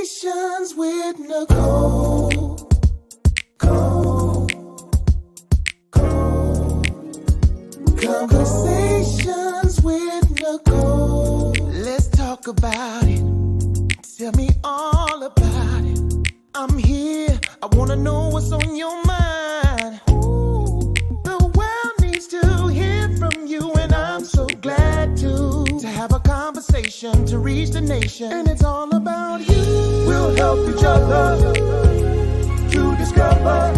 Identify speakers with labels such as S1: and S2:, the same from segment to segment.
S1: Conversations with Nicole. Conversations with Nicole. Let's talk about it. Tell me all about it. I'm here. I want to know what's on your mind. Ooh, the world needs to hear from you, and I'm so glad to have a conversation to reach the nation. And it's all about you. We'll help each other to discover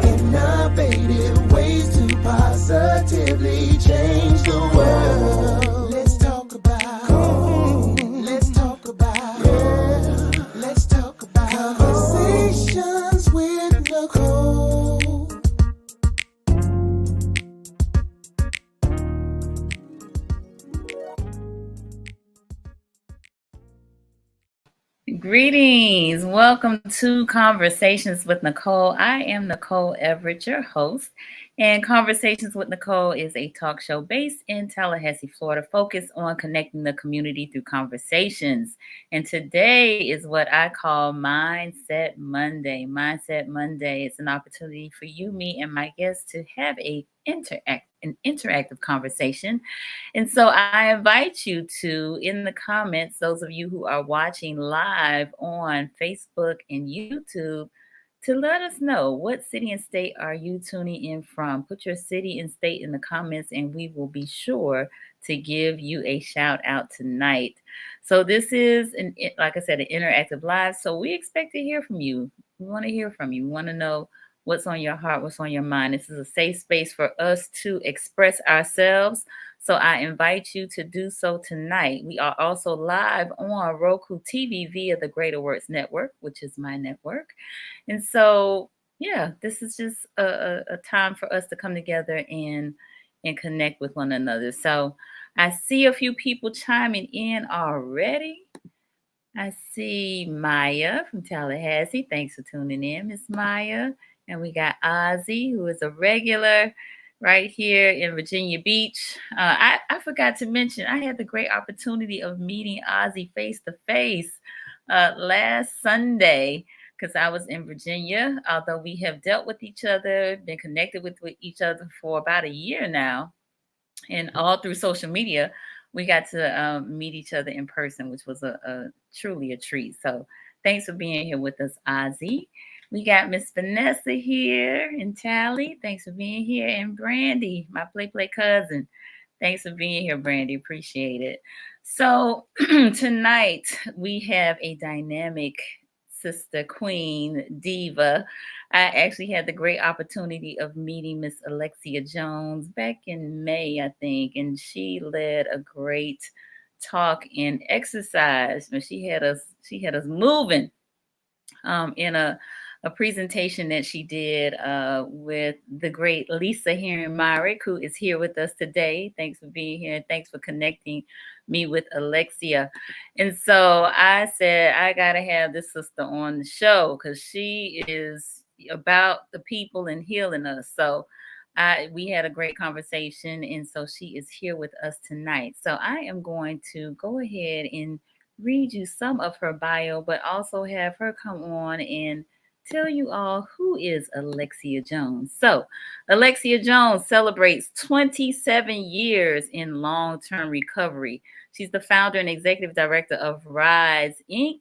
S1: innovative ways to positively change the world. Let's talk about, let's talk about, yeah, let's talk about conversations with Nicole.
S2: Greetings. Welcome to Conversations with Nicole. I am Nicole Everett, your host. And Conversations with Nicole is a talk show based in Tallahassee, Florida, focused on connecting the community through conversations. And today is what I call Mindset Monday. Mindset Monday is an opportunity for you, me, and my guests to have an interactive conversation. And so I invite you to, in the comments, those of you who are watching live on Facebook and YouTube, to let us know what city and state are you tuning in from. Put your city and state in the comments, and we will be sure to give you a shout out tonight. So this is, like I said, an interactive live. So we expect to hear from you. We want to hear from you. We want to know what's on your heart, what's on your mind. This is a safe space for us to express ourselves. So I invite you to do so tonight. We are also live on Roku TV via the Greater Works Network, which is my network. And so, yeah, this is just a time for us to come together and connect with one another. So I see a few people chiming in already. I see Maya from Tallahassee. Thanks for tuning in, Miss Maya. And we got Ozzy, who is a regular right here in Virginia Beach. I forgot to mention, I had the great opportunity of meeting Ozzy face to face last Sunday because I was in Virginia. Although we have dealt with each other, been connected with each other for about a year now, and all through social media, we got to meet each other in person, which was truly a treat. So thanks for being here with us, Ozzy. We got Miss Vanessa here in Tally. Thanks for being here. And Brandy, my play cousin. Thanks for being here, Brandy. Appreciate it. So tonight we have a dynamic sister, queen, diva. I actually had the great opportunity of meeting Miss Alexia Jones back in May, I think, and she led a great talk and exercise. She had us moving in a presentation that she did with the great Lisa Herring-Myrick, who is here with us today. Thanks for being here, and thanks for connecting me with Alexia. And so I said, I got to have this sister on the show because she is about the people and healing us. So we had a great conversation, and so she is here with us tonight. So I am going to go ahead and read you some of her bio, but also have her come on and tell you all who is Alexia Jones. So Alexia Jones celebrates 27 years in long-term recovery. She's the founder and executive director of Rise, Inc.,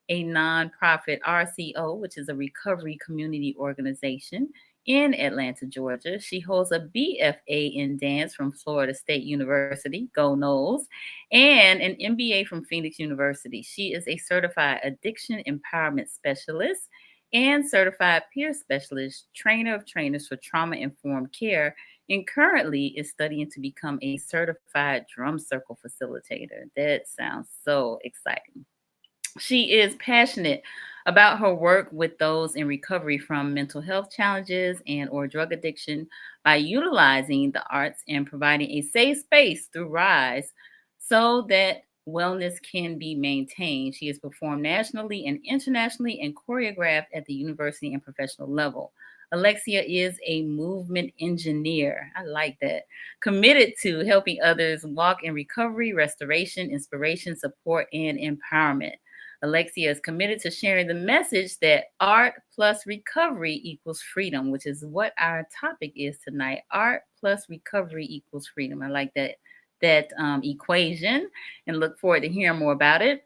S2: a nonprofit RCO, which is a recovery community organization in Atlanta, Georgia. She holds a BFA in dance from Florida State University, go Noles, and an MBA from Phoenix University. She is a certified addiction empowerment specialist and certified peer specialist, trainer of trainers for trauma-informed care, and currently is studying to become a certified drum circle facilitator. That sounds so exciting. She is passionate about her work with those in recovery from mental health challenges and or drug addiction by utilizing the arts and providing a safe space through Rise so that wellness can be maintained. She has performed nationally and internationally and choreographed at the university and professional level. Alexia is a movement engineer. I like that. Committed to helping others walk in recovery, restoration, inspiration, support, and empowerment. Alexia is committed to sharing the message that art plus recovery equals freedom, which is what our topic is tonight. Art plus recovery equals freedom. I like that equation, and look forward to hearing more about it.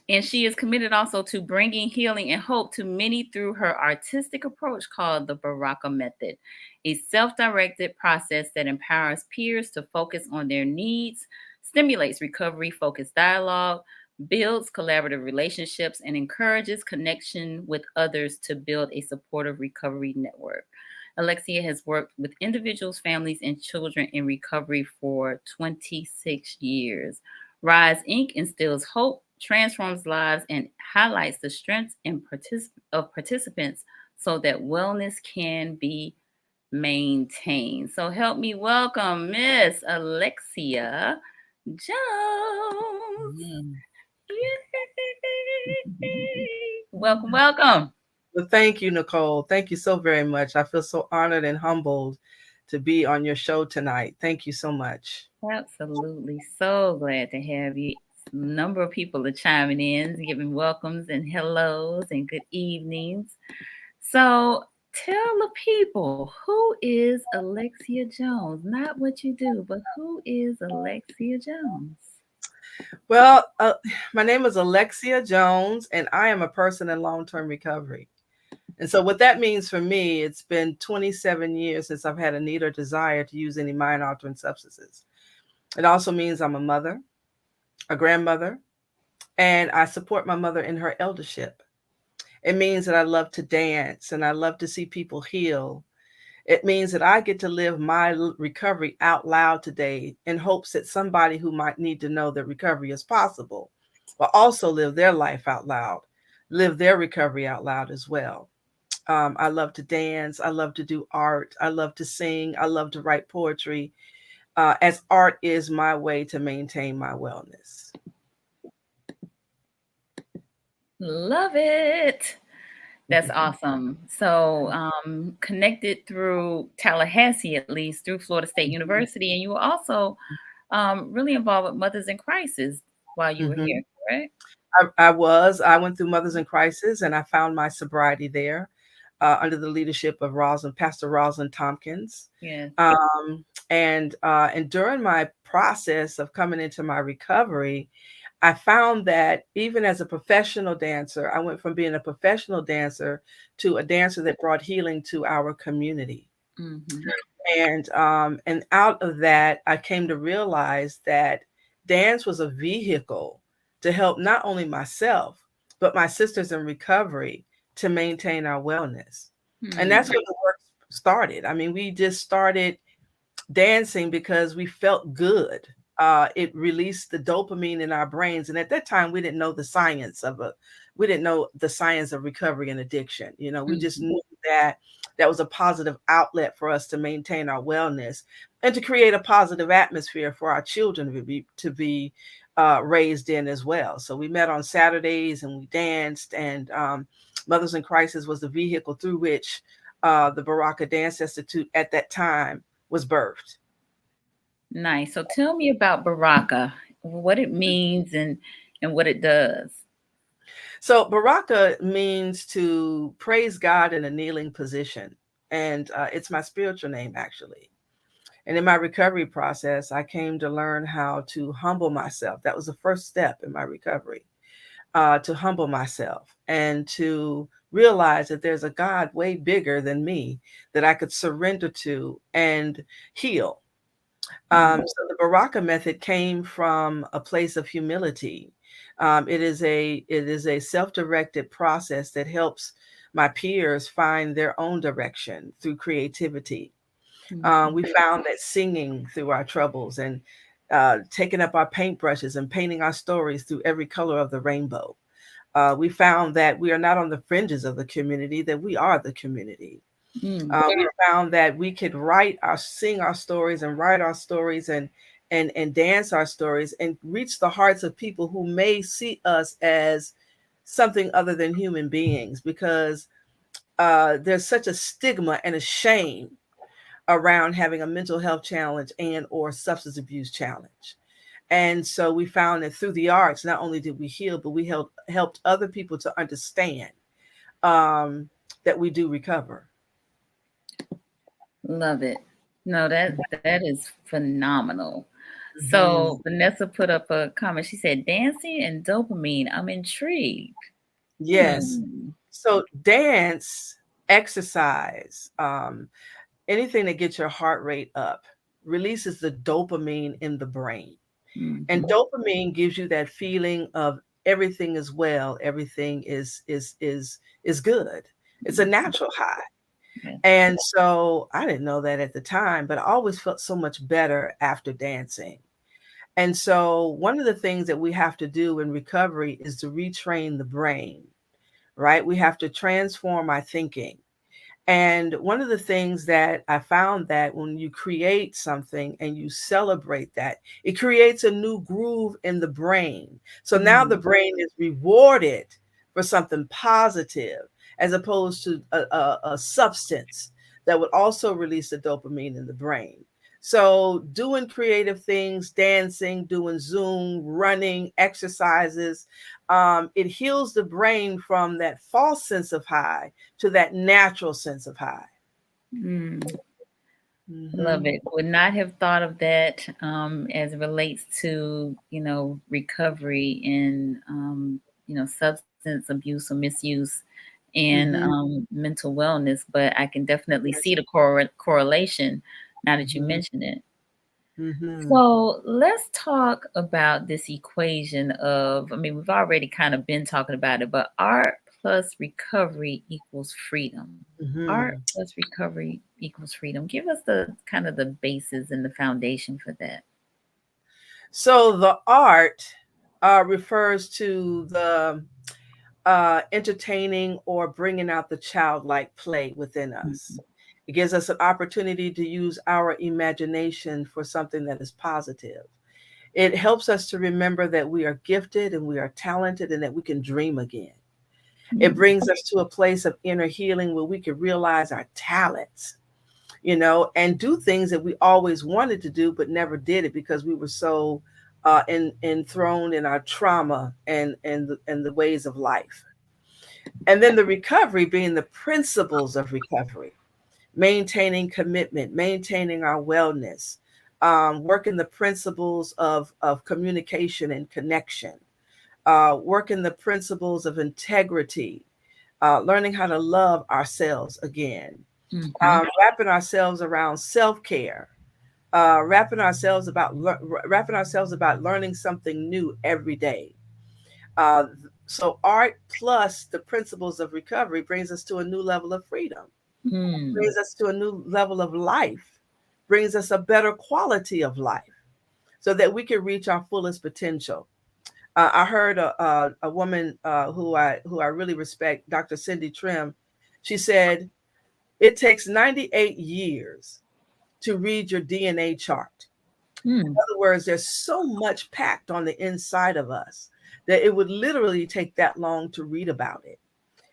S2: And she is committed also to bringing healing and hope to many through her artistic approach called the Beracha Method, a self directed process that empowers peers to focus on their needs, stimulates recovery focused dialogue, builds collaborative relationships, and encourages connection with others to build a supportive recovery network. Alexia has worked with individuals, families, and children in recovery for 26 years. Rise Inc. instills hope, transforms lives, and highlights the strengths and of participants so that wellness can be maintained. So help me welcome Miss Alexia Jones.
S3: Mm.
S2: Yay. Welcome, welcome.
S3: Well, thank you, Nicole. Thank you so very much. I feel so honored and humbled to be on your show tonight. Thank you so much.
S2: Absolutely. So glad to have you. A number of people are chiming in, giving welcomes and hellos and good evenings. So tell the people, who is Alexia Jones? Not what you do, but who is Alexia Jones?
S3: Well, my name is Alexia Jones, and I am a person in long-term recovery. And so, what that means for me, it's been 27 years since I've had a need or desire to use any mind-altering substances. It also means I'm a mother, a grandmother, and I support my mother in her eldership. It means that I love to dance and I love to see people heal. It means that I get to live my recovery out loud today in hopes that somebody who might need to know that recovery is possible will also live their life out loud, live their recovery out loud as well. I love to dance. I love to do art. I love to sing. I love to write poetry, as art is my way to maintain my wellness.
S2: Love it. That's awesome. So, connected through Tallahassee, at least through Florida State University, and you were also really involved with Mothers in Crisis while you were
S3: Mhm.
S2: here, correct?
S3: I went through Mothers in Crisis and I found my sobriety there under the leadership of Pastor Rosalind Tompkins.
S2: Yes.
S3: And during my process of coming into my recovery, I found that even as a professional dancer, I went from being a professional dancer to a dancer that brought healing to our community.
S2: Mm-hmm.
S3: And out of that, I came to realize that dance was a vehicle to help not only myself, but my sisters in recovery to maintain our wellness. And that's where the work started. I mean, we just started dancing because we felt good. It released the dopamine in our brains, and at that time, we didn't know the science of recovery and addiction. You know, we just knew that that was a positive outlet for us to maintain our wellness and to create a positive atmosphere for our children to be raised in as well. So we met on Saturdays and we danced, and Mothers in Crisis was the vehicle through which the Baraka Dance Institute at that time was birthed.
S2: Nice. So tell me about Baraka, what it means and what it does.
S3: So Baraka means to praise God in a kneeling position, and it's my spiritual name actually. And in my recovery process, I came to learn how to humble myself. That was the first step in my recovery, to humble myself and to realize that there's a God way bigger than me that I could surrender to and heal. So the Baraka method came from a place of humility. It is a self-directed process that helps my peers find their own direction through creativity. We found that singing through our troubles and taking up our paintbrushes and painting our stories through every color of the rainbow. We found that we are not on the fringes of the community, that we are the community. We found that we could sing our stories and write our stories and dance our stories and reach the hearts of people who may see us as something other than human beings, because there's such a stigma and a shame around having a mental health challenge and or substance abuse challenge. And so we found that through the arts, not only did we heal, but we helped other people to understand that we do recover.
S2: Love it. No, that is phenomenal.
S3: Mhm.
S2: So Vanessa put up a comment. She said, "Dancing and dopamine. I'm intrigued."
S3: Yes.
S2: Hmm.
S3: So dance, exercise, anything that gets your heart rate up releases the dopamine in the brain. And
S2: Hmm.
S3: dopamine gives you that feeling of everything is well, everything is good. It's a natural high.
S2: Yeah.
S3: And so I didn't know that at the time, but I always felt so much better after dancing. And so one of the things that we have to do in recovery is to retrain the brain, right? We have to transform our thinking. And one of the things that I found that when you create something and you celebrate that, it creates a new groove in the brain. So now the
S2: Mm.
S3: brain is rewarded for something positive as opposed to a substance that would also release the dopamine in the brain. So doing creative things, dancing, doing Zoom, running, exercises, it heals the brain from that false sense of high to that natural sense of high.
S2: Mm. Love
S3: Hmm.
S2: it. Would not have thought of that as it relates to, recovery and, substance abuse or misuse and
S3: Hmm.
S2: mental wellness. But I can definitely
S3: Yes.
S2: see the correlation now that you
S3: Hmm.
S2: mention it.
S3: Hmm.
S2: So let's talk about this equation of, I mean, we've already kind of been talking about it, but art plus recovery equals freedom. Art
S3: Hmm.
S2: plus recovery equals freedom. Give us the kind of the basis and the foundation for that.
S3: So the art refers to the entertaining or bringing out the childlike play within us.
S2: Mhm.
S3: It gives us an opportunity to use our imagination for something that is positive. It helps us to remember that we are gifted and we are talented and that we can dream again. It
S2: Mm.
S3: brings us to a place of inner healing where we can realize our talents, and do things that we always wanted to do but never did it because we were so enthroned in our trauma and the ways of life. And then the recovery being the principles of recovery, maintaining commitment, maintaining our wellness, working the principles of communication and connection, working the principles of integrity, learning how to love ourselves again,
S2: Mhm.
S3: wrapping ourselves around self-care, wrapping ourselves about learning something new every day. Uh, so art plus the principles of recovery brings us to a new level of freedom,
S2: Mm.
S3: brings us to a new level of life, brings us a better quality of life so that we can reach our fullest potential. I heard a woman who I really respect, Dr. Cindy Trim. She said, it takes 98 years to read your DNA chart.
S2: Mm.
S3: In other words, there's so much packed on the inside of us that it would literally take that long to read about it.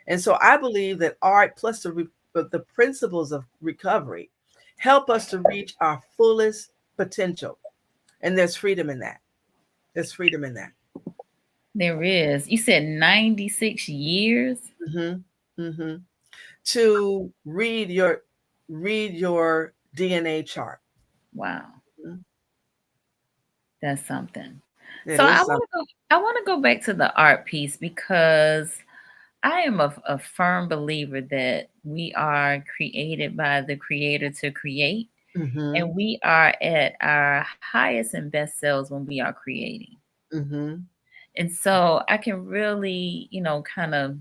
S3: And so I believe that art plus the principles of recovery help us to reach our fullest potential. And there's freedom in that. There's freedom in that.
S2: There is. You said 96 years?
S3: Hmm. Hmm. To read your DNA chart.
S2: Wow,
S3: Mhm.
S2: that's something.
S3: It
S2: So
S3: is something.
S2: I want to go back to the art piece because I am a firm believer that we are created by the creator to create,
S3: Hmm.
S2: and we are at our highest and best selves when we are creating.
S3: Hmm.
S2: And so I can really, kind of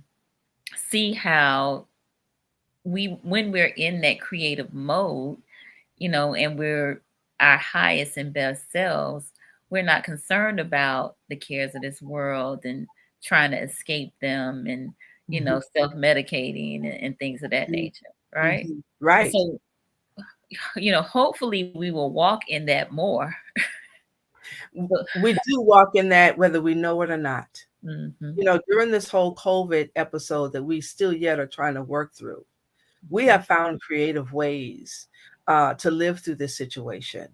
S2: see how when we're in that creative mode, and we're our highest and best selves, we're not concerned about the cares of this world and trying to escape them and,
S3: Hmm.
S2: self-medicating and things of that nature, right?
S3: Hmm. Right.
S2: So, hopefully we will walk in that more. But,
S3: We do walk in that whether we know it or not.
S2: mhm,
S3: During this whole COVID episode that we still yet are trying to work through, we have found creative ways to live through this situation.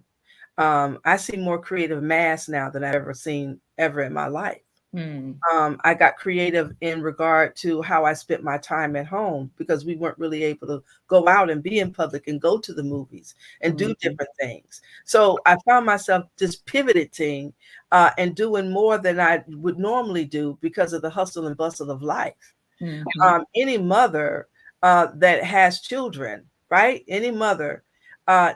S3: I see more creative masks now than I've ever seen ever in my life.
S2: Mm.
S3: I got creative in regard to how I spent my time at home because we weren't really able to go out and be in public and go to the movies and do different things. So I found myself just pivoting and doing more than I would normally do because of the hustle and bustle of life. Any mother that has children, right? Any mother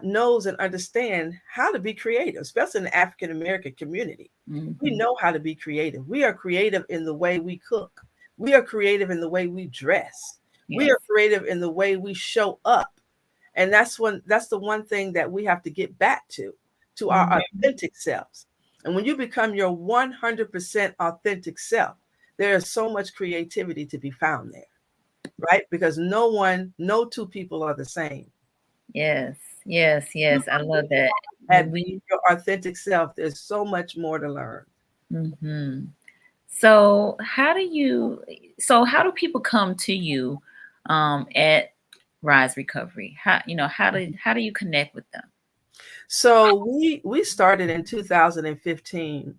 S3: knows and understands how to be creative, especially in the African American community. We know how to be creative. We are creative in the way we cook. We are creative in the way we dress. We are creative in the way we show up. And that's the one thing that we have to get back to our authentic selves. And when you become your 100% authentic self, there is so much creativity to be found there, right? Because no two people are the same.
S2: Yes. I love that.
S3: And being your authentic self, there's so much more to learn.
S2: So how do people come to you at Rise Recovery? How do you connect with them?
S3: So we started in 2015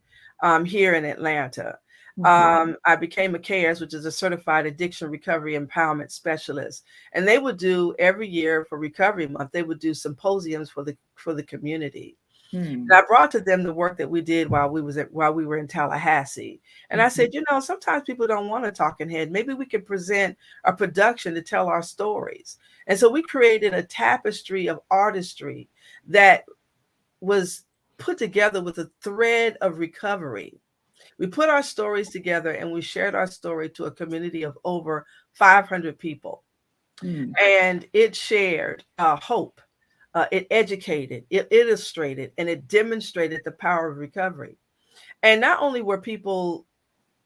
S3: here in Atlanta. I became a CARES, which is a certified addiction recovery empowerment specialist, and they would do every year for Recovery Month. They would do symposiums for the community. And I brought to them the work that we did while we were in Tallahassee. And I said, sometimes people don't want a talking head. Maybe we can present a production to tell our stories. And so we created a tapestry of artistry that was put together with a thread of recovery. We put our stories together and we shared our story to a community of over 500 people. And it shared hope. It educated, it illustrated, and it demonstrated the power of recovery. And not only were people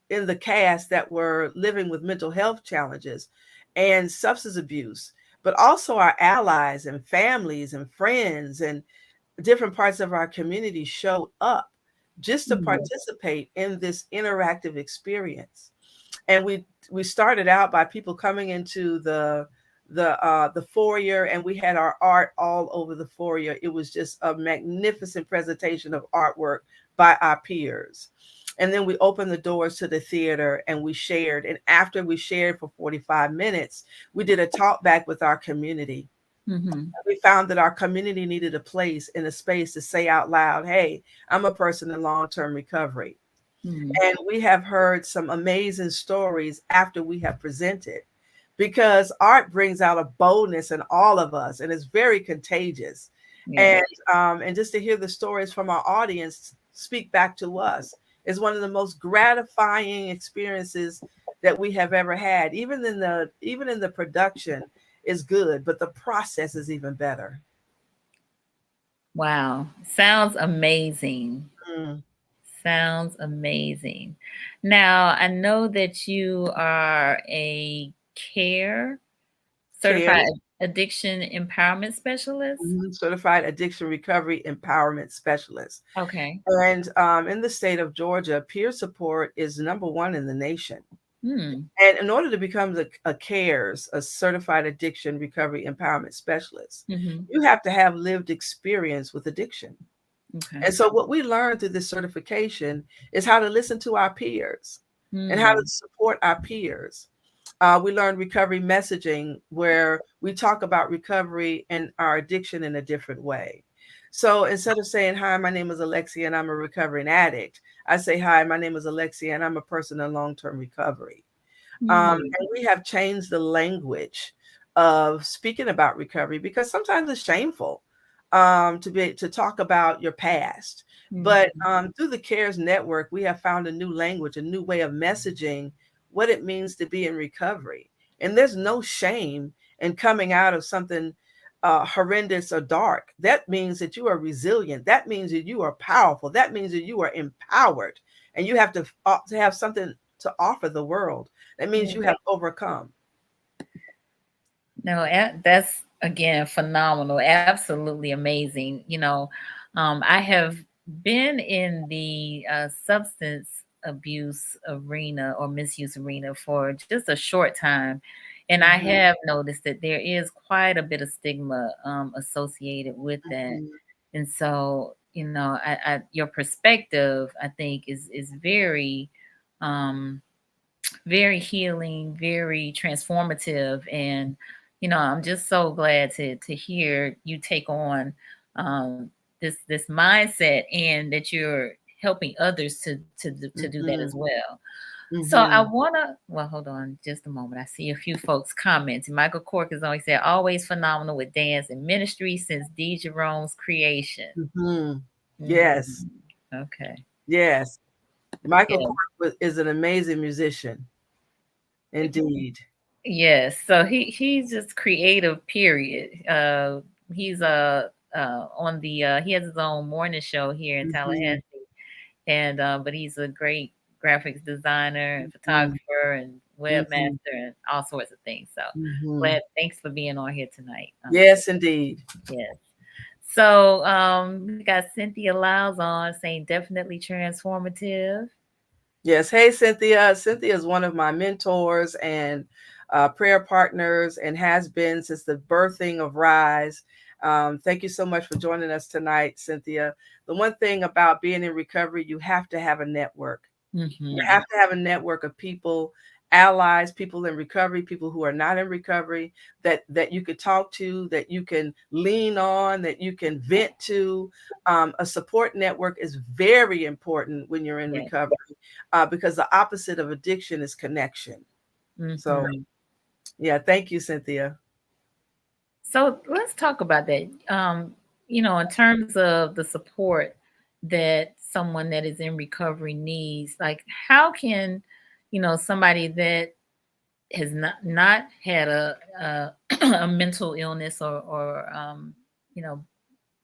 S3: in the cast that were living with mental health challenges and substance abuse, but also our allies and families and friends and different parts of our community showed up just to participate in this interactive experience. And we started out by people coming into the foyer, and we had our art all over the foyer. It was just a magnificent presentation of artwork by our peers. And then we opened the doors to the theater and we shared. And after we shared for 45 minutes, we did a talk back with our community. We found that our community needed a place and a space to say out loud, hey, I'm a person in long-term recovery. And we have heard some amazing stories after we have presented, because art brings out a boldness in all of us and it's very contagious. And just to hear the stories from our audience speak back to us is one of the most gratifying experiences that we have ever had. Even in the production is good, but the process is even better.
S2: Wow. Sounds amazing. Sounds amazing. Now, I know that you are a certified addiction empowerment specialist.
S3: Certified addiction recovery empowerment specialist.
S2: Okay.
S3: And in the state of Georgia, peer support is #1 in the nation. And in order to become a CARES, a certified addiction recovery empowerment specialist, you have to have lived experience with addiction. And so what we learned through this certification is how to listen to our peers and how to support our peers. We learned recovery messaging, where we talk about recovery and our addiction in a different way. So instead of saying, hi, my name is Alexia and I'm a recovering addict, I say, hi, my name is Alexia and I'm a person in long-term recovery. And we have changed the language of speaking about recovery because sometimes it's shameful to talk about your past. But through the CARES network, we have found a new language, a new way of messaging what it means to be in recovery. And there's no shame in coming out of something horrendous or dark. That means that you are resilient. That means that you are powerful. That means that you are empowered, and you have to have something to offer the world. That means you have overcome.
S2: No, that's again phenomenal. Absolutely amazing. I have been in the substance abuse arena or misuse arena for just a short time. And I have noticed that there is quite a bit of stigma associated with that. And so, your perspective, I think, is very, very healing, very transformative, and I'm just so glad to hear you take on this mindset, and that you're helping others to do that as well. So I wanna, well, hold on just a moment. I see a few folks commenting. Michael Cork has always said, always phenomenal with dance and ministry since D. Jerome's creation.
S3: Yes.
S2: Okay.
S3: Yes. Michael
S2: Yeah.
S3: Cork is an amazing musician. Indeed.
S2: Yes. So he's just creative, period. He's on the he has his own morning show here in Tallahassee, and but he's a great graphics designer and photographer and webmaster and all sorts of things. So glad, thanks for being on here tonight.
S3: Yes, indeed.
S2: Yes. So we got Cynthia Lyles on saying definitely transformative.
S3: Yes. Hey, Cynthia. Cynthia is one of my mentors and prayer partners, and has been since the birthing of Rise. Thank you so much for joining us tonight, Cynthia. The one thing about being in recovery, you have to have a network. You have to have a network of people, allies, people in recovery, people who are not in recovery, that you could talk to, that you can lean on, that you can vent to. A support network is very important when you're in recovery, because the opposite of addiction is connection. So, yeah, thank you, Cynthia.
S2: So let's talk about that. In terms of the support that someone that is in recovery needs, like how can, somebody that has not had a mental illness, or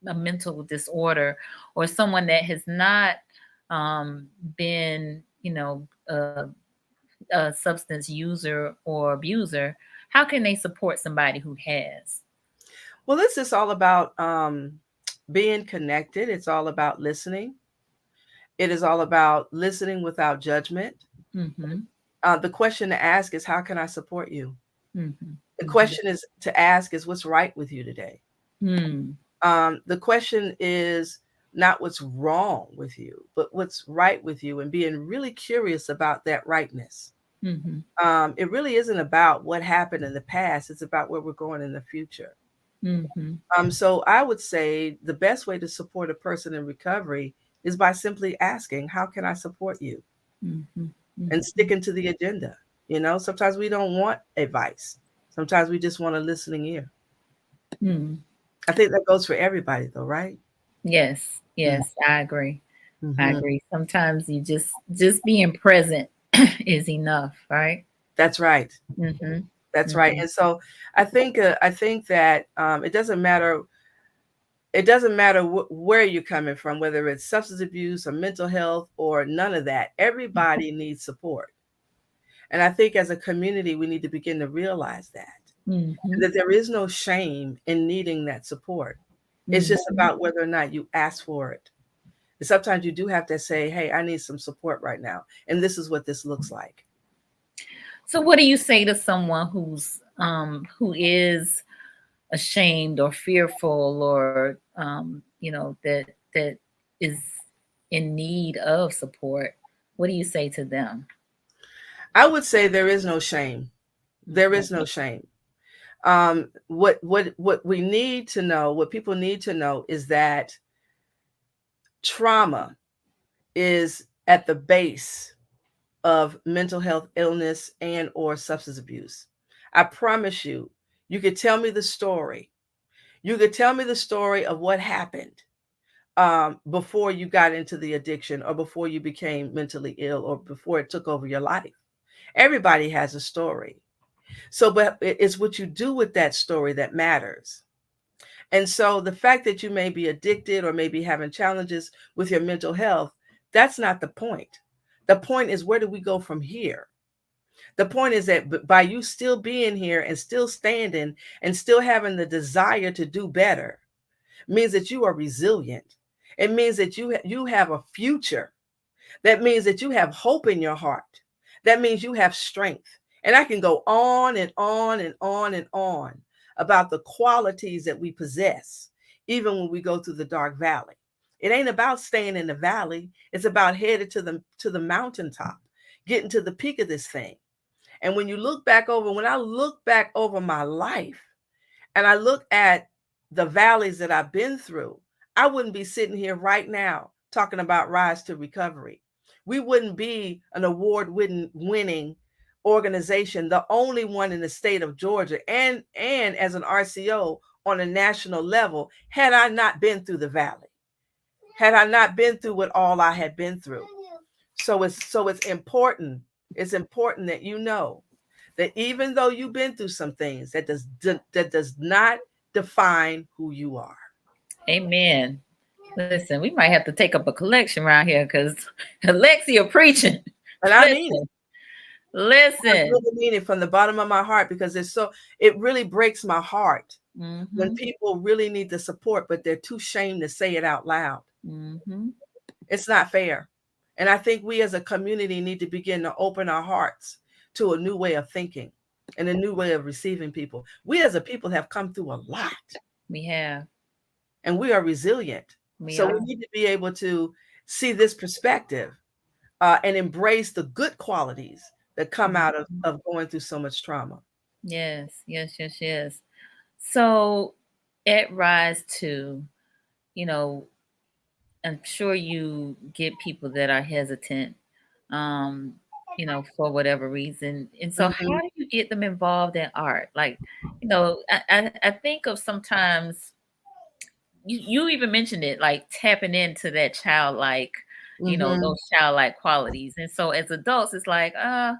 S2: a mental disorder, or someone that has not been, a substance user or abuser, how can they support somebody who has?
S3: Well, this is all about being connected. It's all about listening. It is all about listening without judgment. The question to ask is, how can I support you? The question is to ask is, what's right with you today? The question is not what's wrong with you, but what's right with you, and being really curious about that rightness. It really isn't about what happened in the past. It's about where we're going in the future. So I would say the best way to support a person in recovery is by simply asking, how can I support you? And sticking to the agenda. Sometimes we don't want advice. Sometimes we just want a listening ear. I think that goes for everybody though, right?
S2: Yes, I agree. I agree. Sometimes you just being present is enough, right?
S3: That's right. That's right. And so I think that it doesn't matter. It doesn't matter where you're coming from, whether it's substance abuse or mental health or none of that. Everybody needs support. And I think as a community, we need to begin to realize that there is no shame in needing that support. It's just about whether or not you ask for it. And sometimes you do have to say, hey, I need some support right now. And this is what this looks like.
S2: So what do you say to someone who is ashamed or fearful, or that is in need of support? What do you say to them?
S3: I would say there is no shame. There is no shame. What we need to know, what people need to know, is that trauma is at the base of mental health illness and or substance abuse. I promise you, you could tell me the story. You could tell me the story of what happened before you got into the addiction, or before you became mentally ill, or before it took over your life. Everybody has a story. So, but it's what you do with that story that matters. And so the fact that you may be addicted or maybe having challenges with your mental health, that's not the point. The point is, where do we go from here? The point is that by you still being here and still standing and still having the desire to do better means that you are resilient. It means that you have a future. That means that you have hope in your heart. That means you have strength. And I can go on and on and on and on about the qualities that we possess, even when we go through the dark valley. It ain't about staying in the valley. It's about headed to the mountaintop, getting to the peak of this thing. And when I look back over my life and I look at the valleys that I've been through, I wouldn't be sitting here right now talking about Rise to Recovery. We wouldn't be an award-winning organization, the only one in the state of Georgia, and as an RCO on a national level, had I not been through the valley, had I not been through what all I had been through. So it's important. It's important that you know that even though you've been through some things, that does not define who you are.
S2: Amen. Listen, we might have to take up a collection around here because Alexia preaching.
S3: And I mean it.
S2: Listen.
S3: I really mean it from the bottom of my heart, because it really breaks my heart when people really need the support, but they're too ashamed to say it out loud. It's not fair. And I think we as a community need to begin to open our hearts to a new way of thinking and a new way of receiving people. We as a people have come through a lot.
S2: We have. And
S3: we are resilient. We need to be able to see this perspective and embrace the good qualities that come out of going through so much trauma.
S2: Yes. So at Rise to, I'm sure you get people that are hesitant, for whatever reason. And so how do you get them involved in art? Like, I think of sometimes you even mentioned it, like tapping into that childlike, those childlike qualities. And so as adults, it's like, I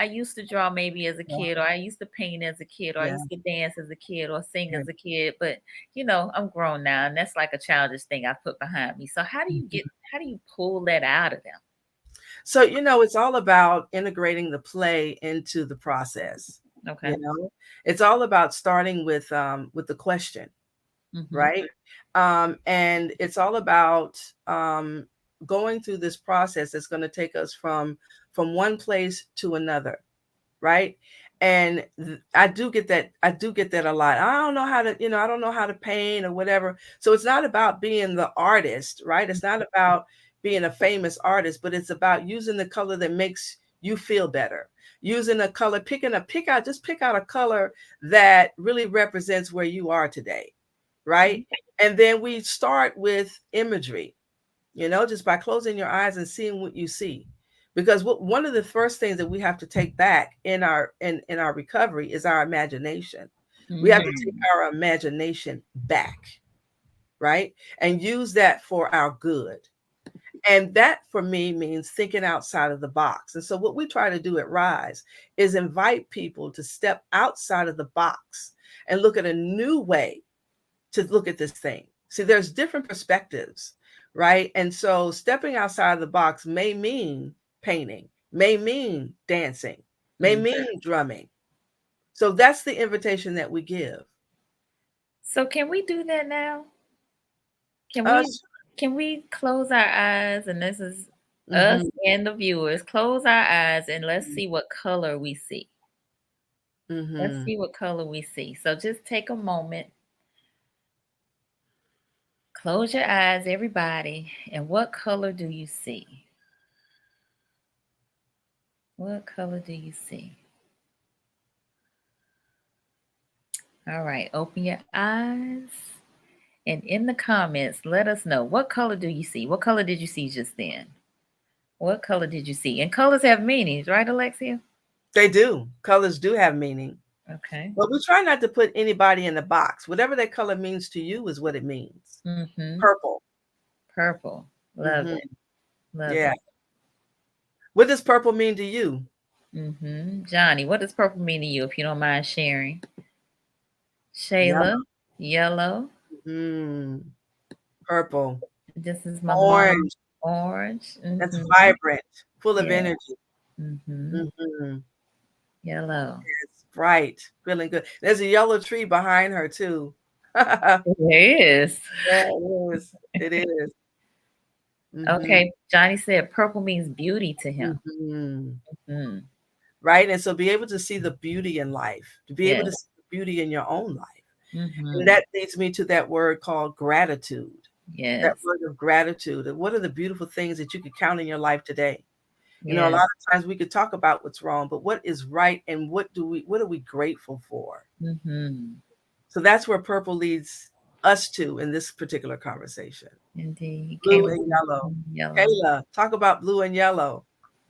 S2: used to draw maybe as a kid, or I used to paint as a kid, or I used to dance as a kid, or sing as a kid. But, I'm grown now, and that's like a childish thing I put behind me. So how do you pull that out of them?
S3: So, it's all about integrating the play into the process.
S2: Okay.
S3: It's all about starting with the question, right? And it's all about going through this process that's going to take us from one place to another, right? And I do get that a lot. I don't know how to paint or whatever. So it's not about being the artist, right? It's not about being a famous artist, but it's about using the color that makes you feel better. Using a color, pick out a color that really represents where you are today, right? And then we start with imagery, just by closing your eyes and seeing what you see. Because one of the first things that we have to take back in our recovery is our imagination. We have to take our imagination back, right? And use that for our good. And that for me means thinking outside of the box. And so what we try to do at Rise is invite people to step outside of the box and look at a new way to look at this thing. See, there's different perspectives, right? And so stepping outside of the box may mean painting, may mean dancing, may mean drumming. So that's the invitation that we give.
S2: So can we do that now? Can we close our eyes, and this is us and the viewers, close our eyes and let's see what color we see. Let's see what color we see. So just take a moment. Close your eyes, everybody. And what color do you see? What color do you see? All right, open your eyes. And in the comments, let us know, what color do you see? What color did you see just then? What color did you see? And colors have meanings, right, Alexia?
S3: They do. Colors do have meaning.
S2: Okay.
S3: But we try not to put anybody in the box. Whatever that color means to you is what it means. Purple.
S2: Purple. Love it. Love it.
S3: What does purple mean to you?
S2: Johnny, what does purple mean to you, if you don't mind sharing? Shayla, yellow.
S3: Purple.
S2: This is my
S3: orange.
S2: Orange.
S3: That's vibrant, full of energy.
S2: Yellow.
S3: It's bright, feeling good. There's a yellow tree behind her too.
S2: It is.
S3: Yeah, it is.
S2: Okay, Johnny said purple means beauty to him.
S3: Right, and so be able to see the beauty in life, to be able to see the beauty in your own life. And that leads me to that word called gratitude. that
S2: Yes.
S3: word of gratitude. And what are the beautiful things that you could count in your life today? You know, a
S2: Yes.
S3: lot of times we could talk about what's wrong, but what is right and what are we grateful for?
S2: Mm-hmm.
S3: So that's where purple leads us to in this particular conversation.
S2: Indeed.
S3: Blue
S2: Kayla,
S3: and yellow.
S2: yellow.
S3: Kayla, talk about blue and yellow.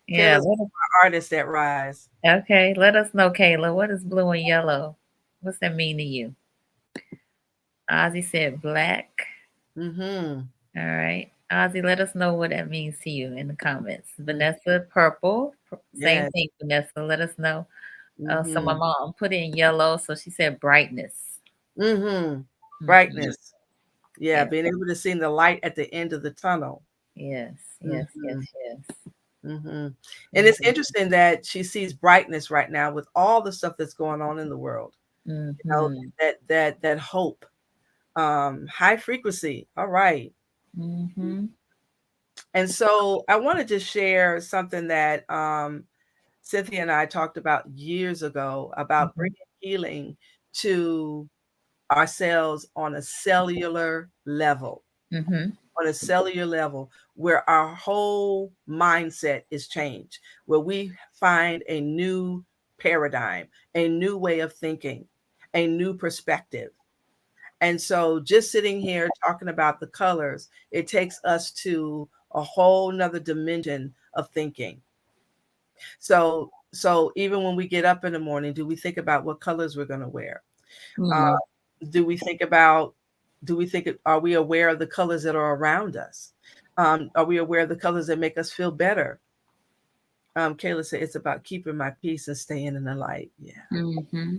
S2: Yeah.
S3: Kayla's our artist at Rise.
S2: Okay. Let us know, Kayla. What is blue and yellow? What's that mean to you? Ozzy said black.
S3: Mm-hmm.
S2: All right. Ozzy, let us know what that means to you in the comments. Vanessa, purple. Same
S3: Yes.
S2: thing, Vanessa. Let us know. So my
S3: Mm-hmm.
S2: mom put in yellow, so she said brightness.
S3: Mm-hmm.
S2: Hmm.
S3: Brightness. Yeah,
S2: Yeah.
S3: being able to see the light at the end of the tunnel.
S2: Yes. Yes. Yes.
S3: Mm-hmm.
S2: Yes.
S3: Mm-hmm. And it's
S2: Indeed.
S3: interesting that she sees brightness right now with all the stuff that's going on in the world. You know,
S2: Mm-hmm.
S3: that hope. High frequency. All right.
S2: Mm-hmm.
S3: And so I want to just share something that Cynthia and I talked about years ago about
S2: Mm-hmm.
S3: bringing healing to ourselves on a cellular level,
S2: Mm-hmm.
S3: where our whole mindset is changed, where we find a new paradigm, a new way of thinking, a new perspective. And so just sitting here talking about the colors, it takes us to a whole nother dimension of thinking. So even when we get up in the morning, do we think about what colors we're going to wear? Uh,
S2: Mm-hmm.
S3: do we think about, are we aware of the colors that are around us? Are we aware of the colors that make us feel better? Kayla said it's about keeping my peace and staying in the light. Yeah.
S2: Mm-hmm.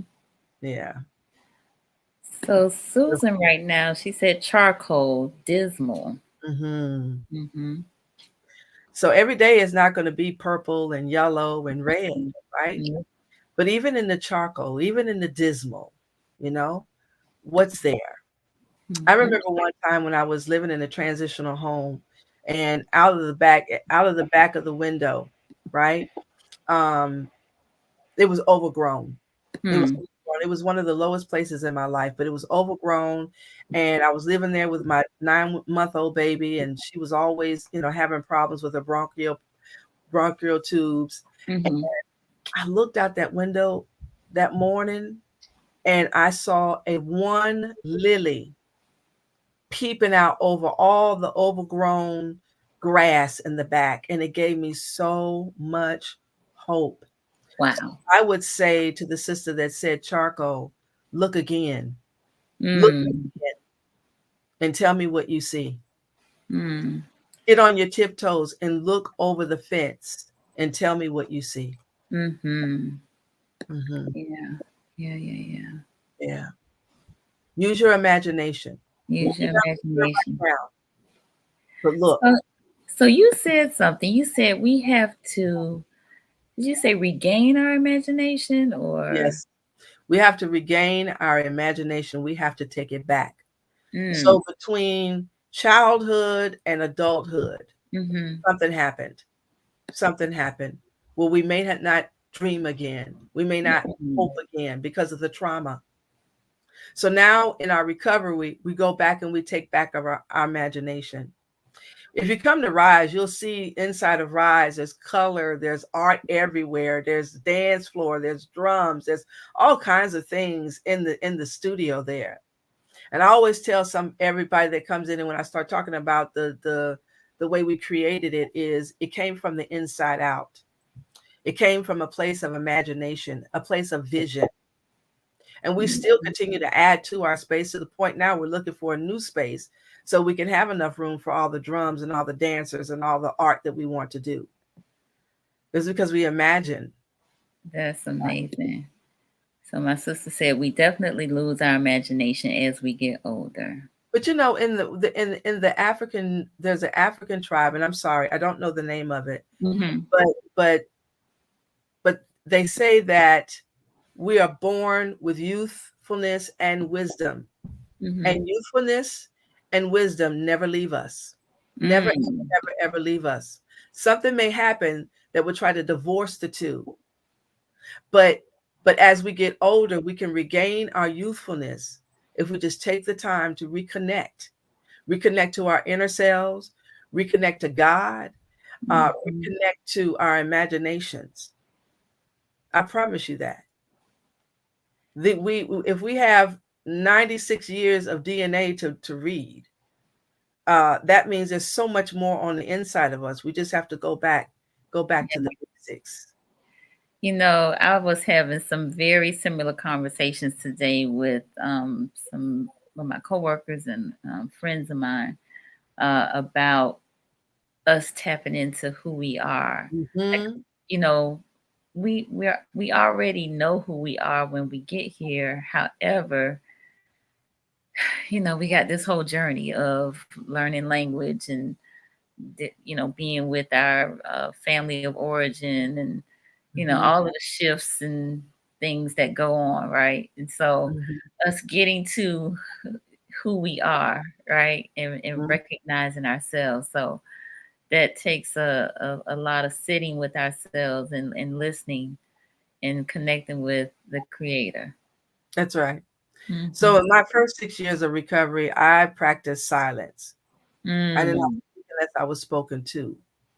S3: Yeah.
S2: So Susan right now, she said charcoal, dismal.
S3: Mm-hmm.
S2: Mm-hmm.
S3: So every day is not going to be purple and yellow and red, right?
S2: Mm-hmm.
S3: But even in the charcoal, even in the dismal, you know, what's there? I
S2: Mm-hmm.
S3: remember one time when I was living in a transitional home, and out of the back of the window, right? Um, it was overgrown. It was
S2: Hmm.
S3: overgrown. It was one of the lowest places in my life, but it was overgrown. And I was living there with my 9-month-old baby, and she was always, having problems with her bronchial tubes. And
S2: Mm-hmm.
S3: I looked out that window that morning, and I saw a one lily peeping out over all the overgrown grass in the back, and it gave me so much hope. So
S2: Wow.
S3: I would say to the sister that said charcoal, look again, look
S2: Mm.
S3: again, and tell me what you see.
S2: Mm.
S3: Get on your tiptoes and look over the fence and tell me what you see.
S2: Mm-hmm.
S3: Hmm.
S2: Yeah. Yeah. Yeah. Yeah.
S3: Yeah. Use your imagination. You
S2: Use
S3: may
S2: your
S3: not be here
S2: imagination.
S3: right now, but look.
S2: So, so you said something. You said we have to, did you say regain our imagination or?
S3: Yes, we have to regain our imagination. We have to take it back.
S2: Mm.
S3: So between childhood and adulthood,
S2: Mm-hmm.
S3: something happened. Something happened. Well, we may not dream again. We may not
S2: Mm-hmm.
S3: hope again because of the trauma. So now in our recovery, we go back and we take back our imagination. If you come to Rise, you'll see inside of Rise, there's color, there's art everywhere, there's dance floor, there's drums, there's all kinds of things in the studio there. And I always tell everybody that comes in, and when I start talking about the way we created it, is it came from the inside out. It came from a place of imagination, a place of vision. And we still continue to add to our space to the point now we're looking for a new space so we can have enough room for all the drums and all the dancers and all the art that we want to do. It's because we imagine.
S2: That's amazing. So my sister said we definitely lose our imagination as we get older.
S3: But in the African, there's an African tribe, and I'm sorry, I don't know the name of it,
S2: Mm-hmm.
S3: but but they say that we are born with youthfulness and wisdom,
S2: Mm-hmm.
S3: and youthfulness and wisdom never leave us. Never,
S2: Mm.
S3: ever, ever leave us. Something may happen that will try to divorce the two. But as we get older, we can regain our youthfulness if we just take the time to reconnect. reconnect to our inner selves, reconnect to God, reconnect to our imaginations. I promise you that. If we have 96 years of DNA to read, that means there's so much more on the inside of us. We just have to go back to the basics.
S2: You know, I was having some very similar conversations today with some of my coworkers and friends of mine about us tapping into who we are. Like,
S3: Mm-hmm.
S2: you know, we already know who we are when we get here. However, you know, we got this whole journey of learning language and you know, being with our family of origin and you know
S3: Mm-hmm.
S2: all of the shifts and things that go on, right? And so us getting to who we are, right, and
S3: Mm-hmm.
S2: recognizing ourselves. So that takes a lot of sitting with ourselves and listening and connecting with the creator.
S3: That's right. So
S2: Mm-hmm.
S3: in my first 6 years of recovery, I practiced silence. I did not
S2: Mm,
S3: speak unless I was spoken to,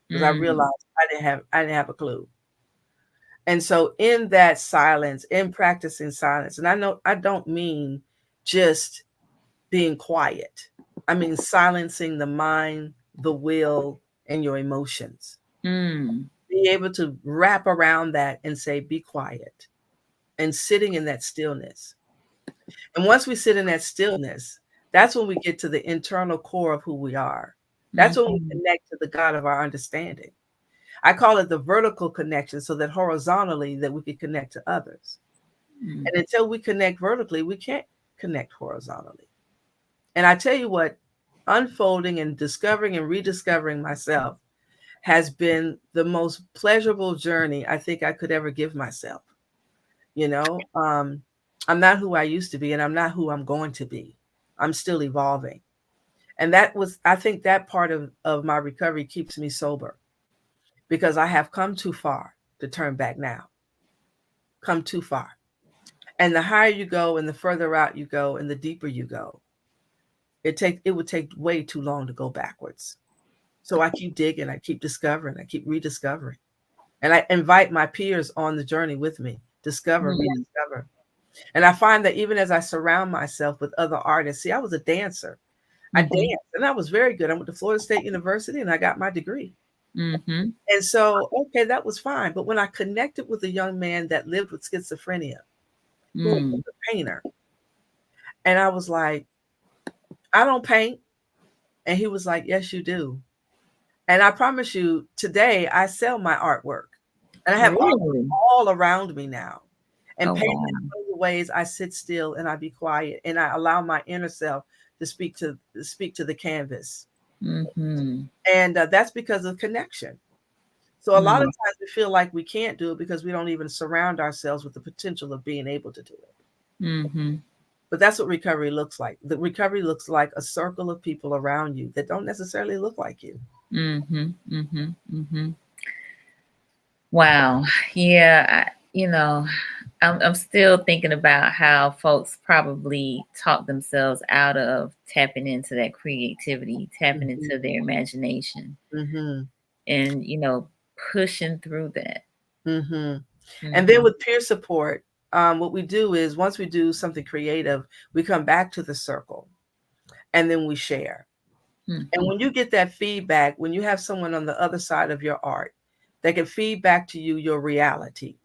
S3: because I
S2: mm,
S3: realized I didn't have a clue. And so in that silence, in practicing silence, and I know I don't mean just being quiet. I mean silencing the mind, the will, and your emotions.
S2: mm,
S3: Be able to wrap around that and say, be quiet, and sitting in that stillness. And once we sit in that stillness, that's when we get to the internal core of who we are. That's when we
S2: mm-hmm.
S3: connect to the God of our understanding. I call it the vertical connection, so that horizontally that we can connect to others.
S2: Mm,
S3: And until we connect vertically, we can't connect horizontally. And I tell you what, unfolding and discovering and rediscovering myself has been the most pleasurable journey I think I could ever give myself. You know, I'm not who I used to be, and I'm not who I'm going to be. I'm still evolving. And I think that part of my recovery keeps me sober, because I have come too far to turn back now. Come too far. And the higher you go and the further out you go and the deeper you go, it would take way too long to go backwards. So I keep digging, I keep discovering, I keep rediscovering. And I invite my peers on the journey with me, discover,
S2: mm,
S3: rediscover. And I find that even as I surround myself with other artists, see, I was a dancer. I
S2: mm-hmm.
S3: danced and I was very good. I went to Florida State University and I got my degree.
S2: Mm-hmm.
S3: And so, okay, that was fine. But when I connected with a young man that lived with schizophrenia, who was
S2: Mm,
S3: a painter, and I was like, I don't paint. And he was like, yes, you do. And I promise you, today I sell my artwork. And I have artwork
S2: really?
S3: all around me now. And
S2: Oh
S3: painting
S2: wow.
S3: is one of the ways I sit still and I be quiet and I allow my inner self to speak to the canvas.
S2: Mm-hmm.
S3: And that's because of connection. So a lot of
S2: Mm,
S3: times we feel like we can't do it because we don't even surround ourselves with the potential of being able to do it.
S2: mm-hmm.
S3: But that's what recovery looks like. The recovery looks like a circle of people around you that don't necessarily look like you.
S2: Mm-hmm. Mm-hmm. Mm-hmm. Wow. Yeah. You know, I'm still thinking about how folks probably talk themselves out of tapping into that creativity, tapping
S3: Mhm,
S2: into their imagination,
S3: mhm,
S2: and you know, pushing through that.
S3: mhm. And then
S2: Mm-hmm.
S3: with peer support, what we do is once we do something creative, we come back to the circle and then we share. And
S2: Mm-hmm.
S3: when you get that feedback, when you have someone on the other side of your art that can feed back to you your reality,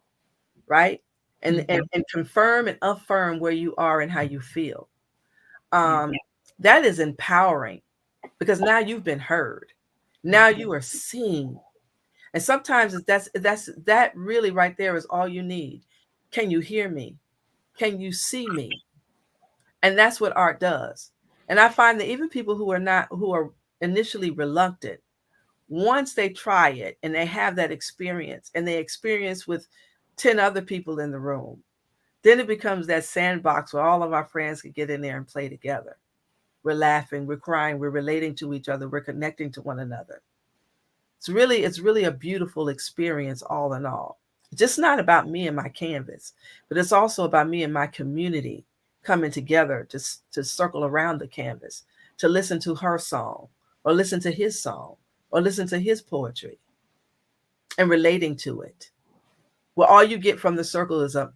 S3: right?
S2: Mm-hmm.
S3: And confirm and affirm where you are and how you feel.
S2: Yeah.
S3: Um, that is empowering, because now you've been heard. Now you are seen. And sometimes that really right there is all you need. Can you hear me? Can you see me? And that's what art does. And I find that even people who are initially reluctant, once they try it and they have that experience and they experience with 10 other people in the room, then it becomes that sandbox where all of our friends can get in there and play together. We're laughing, we're crying, we're relating to each other, we're connecting to one another. It's really a beautiful experience all in all. It's just not about me and my canvas, but it's also about me and my community coming together to circle around the canvas, to listen to her song or listen to his song or listen to his poetry and relating to it. Well, all you get from the circle is a,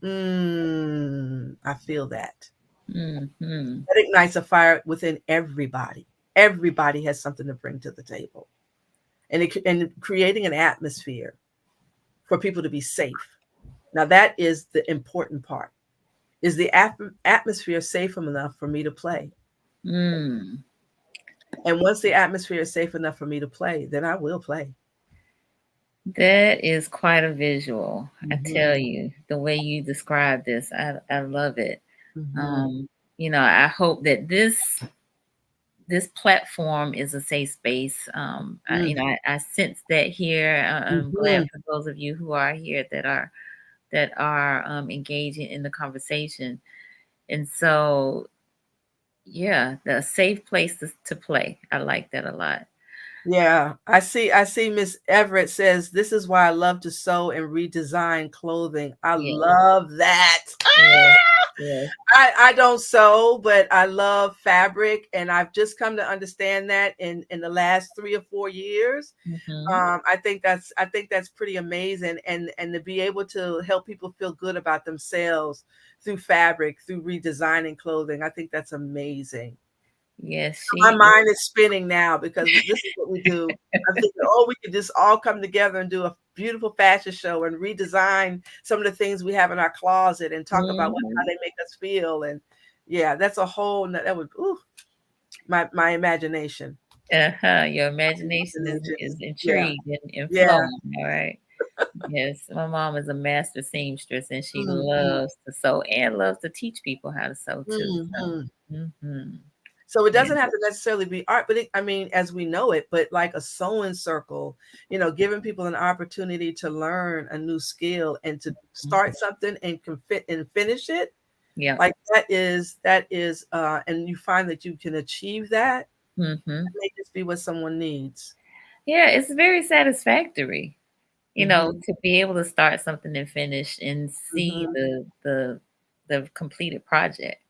S3: I feel that.
S2: Mm-hmm.
S3: That ignites a fire within everybody. Everybody has something to bring to the table. And creating an atmosphere for people to be safe. Now, that is the important part. Is the atmosphere safe enough for me to play?
S2: Mm.
S3: And once the atmosphere is safe enough for me to play, then I will play.
S2: That is quite a visual. I
S3: Mm-hmm.
S2: tell you, the way you describe this, I love it.
S3: Mm-hmm.
S2: I hope that this platform is a safe space. I sense that here. I'm glad for those of you who are here that are engaging in the conversation. And so, yeah, the safe place to play. I like that a lot.
S3: Yeah, I see Miss Everett says, this is why I love to sew and redesign clothing. I love that.
S2: Yeah. Yeah.
S3: I don't sew, but I love fabric, and I've just come to understand that in the last 3 or 4 years.
S2: Mm-hmm.
S3: I think that's pretty amazing, and to be able to help people feel good about themselves through fabric, through redesigning clothing. I think that's amazing.
S2: Yes,
S3: My mind is spinning now because this is what we do. I'm thinking, oh, we could just all come together and do a beautiful fashion show and redesign some of the things we have in our closet and talk about how they make us feel. And yeah, that's a whole that would my imagination.
S2: Your imagination is intrigued and flowing. All right. Yes, my mom is a master seamstress, and she loves to sew and loves to teach people how to sew too.
S3: So it doesn't have to necessarily be art, but as we know it, but like a sewing circle, giving people an opportunity to learn a new skill and to start something and finish it.
S2: Yeah.
S3: Like that is, and you find that you can achieve that. It may just be what someone needs.
S2: Yeah, it's very satisfactory, to be able to start something and finish and see the completed project.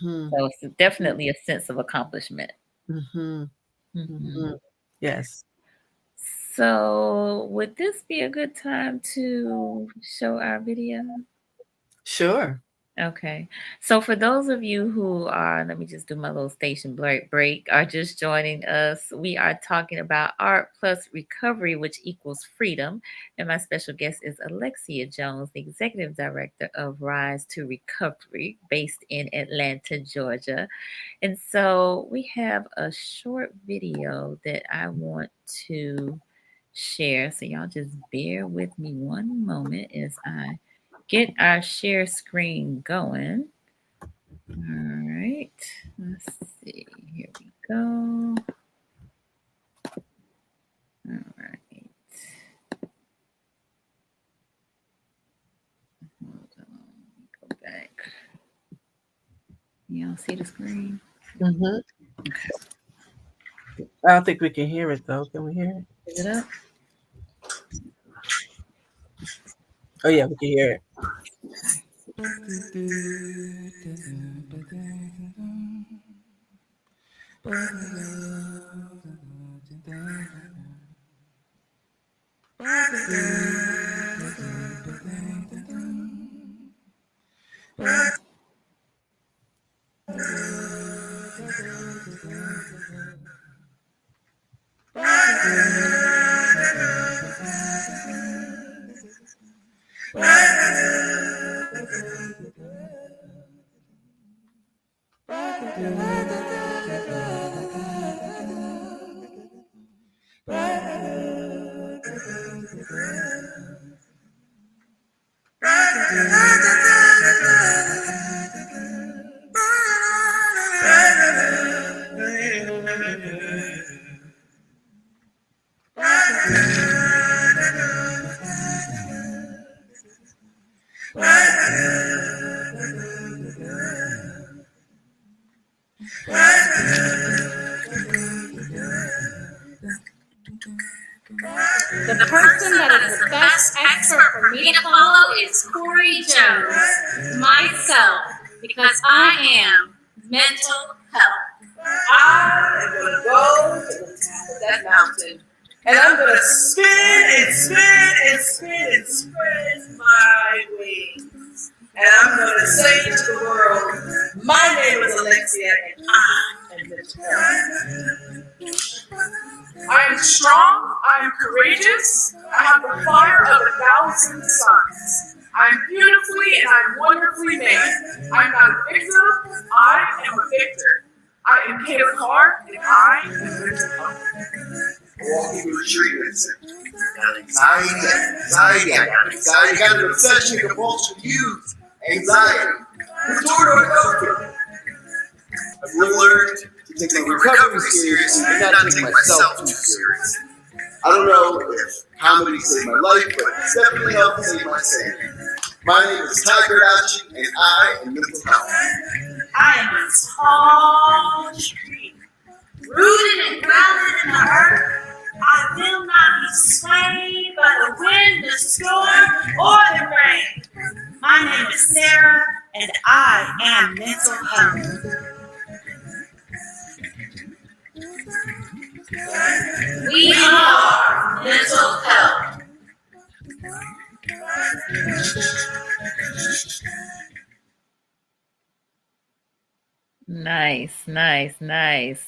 S2: So it's definitely a sense of accomplishment.
S3: Yes.
S2: So would this be a good time to show our video?
S3: Sure.
S2: Okay. So for those of you who are, let me just do my little station break, are just joining us, we are talking about art plus recovery, which equals freedom. And my special guest is Alexia Jones, the executive director of Rise to Recovery, based in Atlanta, Georgia. And so we have a short video that I want to share. So y'all just bear with me one moment as I get our share screen going. All right, let's see. Here we go. All right. Hold on. Go back. Y'all see the screen?
S3: Okay. I don't think we can hear it though. Can we hear it?
S2: Is it up?
S3: Oh yeah, we can hear it.
S4: The person that is the best expert for me to follow is Corey Jones, myself, because I am mental health.
S3: I am going to go to the top of that mountain. And I'm going to spin and spin and spin and spread my wings. And I'm going to say to the world, my name is Alexia and I am mental health. I am strong, I am courageous, I have the fire of 1,000 suns. I am beautifully and I am wonderfully made. I am not a victim, I am a victor. I am Kate of heart and I am mental health.
S5: Walking through treatments. Got anxiety, I got an obsession, compulsion, youth, anxiety. Retort on COVID. I've learned to take my recovery seriously and not take myself too seriously. I don't know if comedy saved my life, but it's definitely helped save my sanity. My name is Ty Beracha, and I am mental health.
S4: I am a tall tree, rooted and grounded in the earth. I will not be swayed by the wind, the storm, or the rain. My name is Sarah, and I am mental health. We are mental health.
S2: Nice, nice, nice.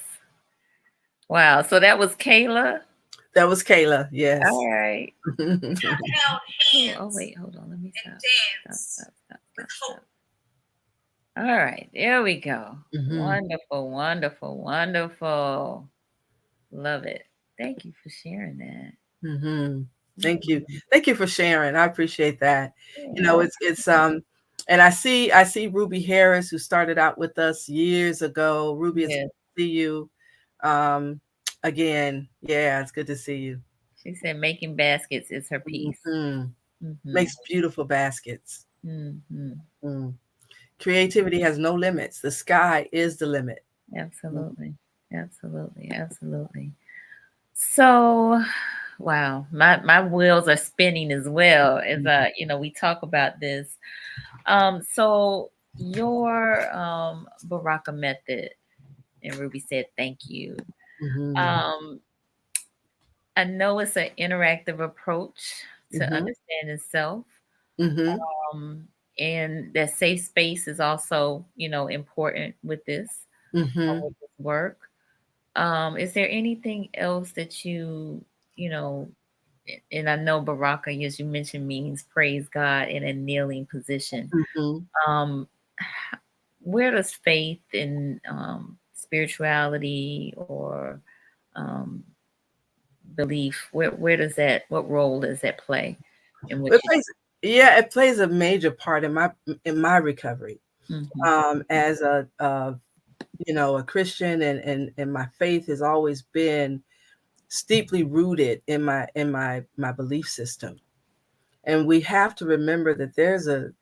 S2: Wow. So that was Kayla.
S3: That was Kayla, yes.
S2: All right.
S4: Held hands.
S2: Oh, wait, hold on. Let me stop.
S4: Dance.
S2: Stop. All right, there we go.
S3: Mhm.
S2: Wonderful, wonderful, wonderful. Love it. Thank you for sharing that.
S3: Thank you for sharing. I appreciate that. You know, it's and I see Ruby Harris, who started out with us years ago. Ruby, it's good to see you again. Yeah, it's good to see you.
S2: She said making baskets is her piece.
S3: Makes beautiful baskets. Creativity has no limits. The sky is the limit.
S2: Absolutely. Absolutely. Absolutely. So, wow, my wheels are spinning as well as we talk about this. So your Beracha Method, and Ruby said thank you. I know it's an interactive approach to understanding self. And that safe space is also, important with this, with this work. Is there anything else that you and I know Baraka, as you mentioned, means praise God in a kneeling position. Where does faith and spirituality or belief, what role does that play?
S3: It plays a major part in my recovery. As a Christian, and my faith has always been steeply rooted in my belief system. And we have to remember that there's a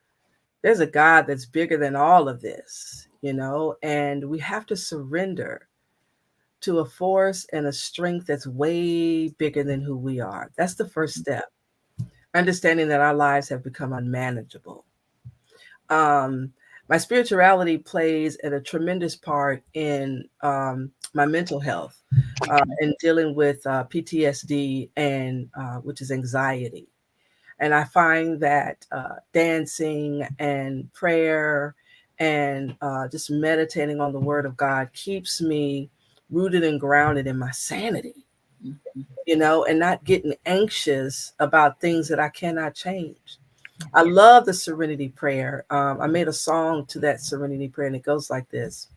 S3: God that's bigger than all of this, and we have to surrender to a force and a strength that's way bigger than who we are. That's the first step. Understanding that our lives have become unmanageable. My spirituality plays a tremendous part in my mental health, in dealing with PTSD and which is anxiety. And I find that dancing and prayer and just meditating on the Word of God keeps me rooted and grounded in my sanity, and not getting anxious about things that I cannot change. I love the Serenity Prayer. I made a song to that Serenity Prayer, and it goes like this.